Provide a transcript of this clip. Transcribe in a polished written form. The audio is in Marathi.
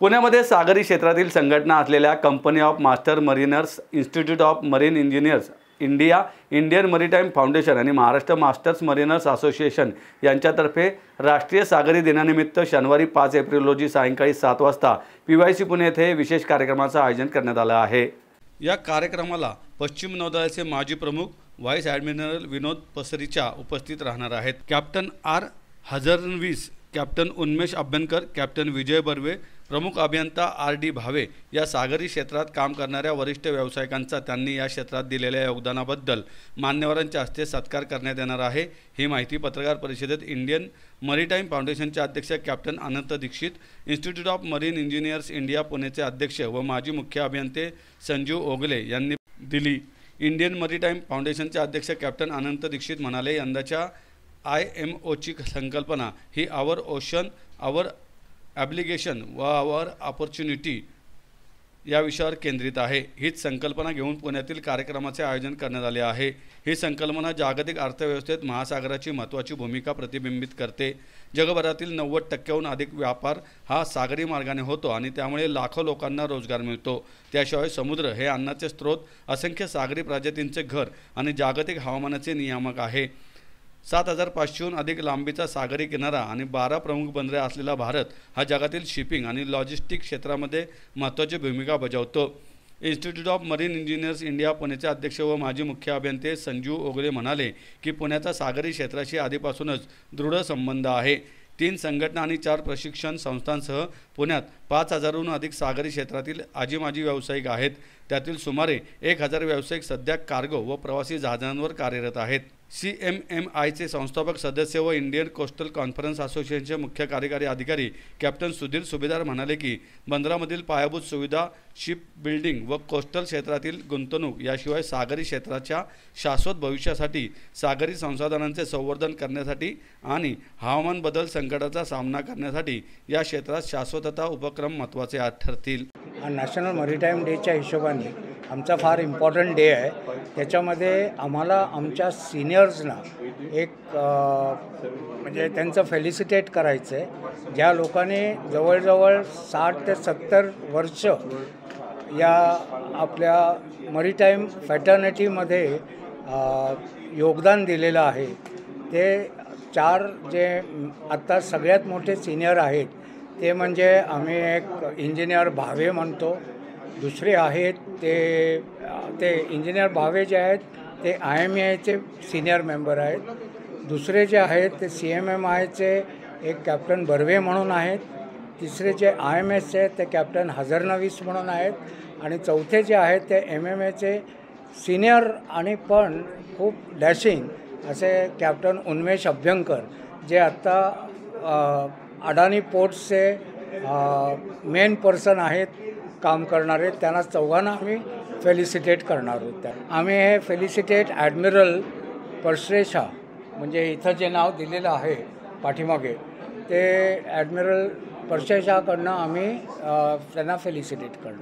पुण्यामध्ये सागरी क्षेत्रातील संघटना असलेल्या Company of Master Mariners, Institute of Marine Engineers India, Indian Maritime Foundation आणि महाराष्ट्र मास्टर्स मरीनर्स असोसिएशन यांच्यातर्फे राष्ट्रीय सागरी दिनानिमित्त शनिवारी 5 एप्रिल रोजी सायंकाळी 7 वाजता PYC पुणे येथे विशेष कार्यक्रमाचं आयोजन करण्यात आलं आहे। या कार्यक्रमाला पश्चिम नौदलाचे माजी प्रमुख व्हाईस ॲडमिरल विनोद पसरीचा उपस्थित राहणार आहेत। Captain R Hazarnavis, captain Unmesh Abhyankar, captain Vijay Barve, प्रमुख अभियंता RD भावे या सागरी क्षेत्रात काम करणाऱ्या वरिष्ठ व्यावसायिकांचा त्यांनी या क्षेत्रात दिलेल्या योगदानाबद्दल मान्यवरांच्या हस्ते सत्कार करण्यात येणार आहे। ही माहिती पत्रकार परिषदेत इंडियन मरीटाईम फाउंडेशनचे अध्यक्ष captain Anant Dixit, Institute of Marine Engineers India पुणेचे अध्यक्ष व माजी मुख्य अभियंते संजीव ओगले यांनी दिली। इंडियन मरीटाईम फाउंडेशनचे अध्यक्ष कॅप्टन अनंत दीक्षित म्हणाले, यंदाच्या IMOची संकल्पना ही आवर ओशन, आवर ॲब्लिगेशन व आवर ऑपॉर्च्युनिटी या विषयावर केंद्रित आहे। हीच संकल्पना घेऊन पुण्यातील कार्यक्रमाचे आयोजन करण्यात आले आहे। ही संकल्पना जागतिक अर्थव्यवस्थेत महासागराची महत्त्वाची भूमिका प्रतिबिंबित करते। जगभरातील 90%हून अधिक व्यापार हा सागरी मार्गाने होतो आणि त्यामुळे लाखो लोकांना रोजगार मिळतो। त्याशिवाय समुद्र हे अन्नाचे स्रोत, असंख्य सागरी प्रजातींचे घर आणि जागतिक हवामानाचे नियामक आहे। 7500हून अधिक लांबीचा सागरी किनारा आणि 12 प्रमुख बंदरे असलेला भारत हा जगातील शिपिंग आणि लॉजिस्टिक क्षेत्रामध्ये महत्त्वाची भूमिका बजावतो। Institute of Marine Engineers India पुणेचे अध्यक्ष व माजी मुख्य अभियंते संजीव ओगले म्हणाले की पुण्याचा सागरी क्षेत्राशी आधीपासूनच दृढ संबंध आहे। 3 संघटना आणि 4 प्रशिक्षण संस्थांसह पुण्यात 5000हून अधिक सागरी क्षेत्रातील आजी-माजी व्यावसायिक आहेत। त्यातील सुमारे 1000 व्यावसायिक सध्या कार्गो व प्रवासी जहाजांवर कार्यरत आहेत। CMMIचे संस्थापक सदस्य व इंडियन कोस्टल कॉन्फरन्स असोसिएशनचे मुख्य कार्यकारी अधिकारी कॅप्टन सुधीर सुभेदार म्हणाले की बंदरामधील पायाभूत सुविधा, शिप बिल्डिंग व कोस्टल क्षेत्रातील गुंतवणूक याशिवाय सागरी क्षेत्राच्या शाश्वत भविष्यासाठी, सागरी संसाधनांचे संवर्धन करण्यासाठी आणि हवामान बदल संकटाचा सामना करण्यासाठी या क्षेत्रात शाश्वतता उपक्रम महत्त्वाचे ठरतील। नॅशनल मरीटाईम डेच्या हिशोबाने आमचा फार इम्पॉर्टंट डे आहे। त्याच्यामध्ये आम्हाला आमच्या सिनियर्सना एक म्हणजे त्यांचं फेलिसिटेट करायचं आहे। ज्या लोकांनी जवळजवळ 60 ते 70 वर्ष या आपल्या मरीटाईम फॅटर्निटीमध्ये योगदान दिलेलं आहे, ते 4 जे आत्ता सगळ्यात मोठे सिनियर आहेत ते म्हणजे आम्ही एक इंजिनियर भावे म्हणतो, दुसरे आहेत ते इंजिनियर भावे जे आहेत ते IMAचे सिनियर मेंबर आहेत, दुसरे जे आहेत ते CMMIचे एक कॅप्टन बर्वे म्हणून आहेत, तिसरे जे IMSचे आहेत ते कॅप्टन हजरनवीस म्हणून आहेत आणि चौथे जे आहेत ते MMAचे सिनियर आणि पण खूप डॅशिंग असे कॅप्टन उन्मेष अभ्यंकर जे आत्ता अडानी पोर्ट्सचे मेन पर्सन आहेत काम करणारे। त्यांना चौघांना आम्ही फेलिसिटेट करणार आहोत। आम्ही हे फेलिसिटेट ॲडमिरल परश्रेशा म्हणजे इथं जे नाव दिलेलं आहे पाठीमागे ते ॲडमिरल परश्रेशाकडनं आम्ही त्यांना फेलिसिटेट करणार।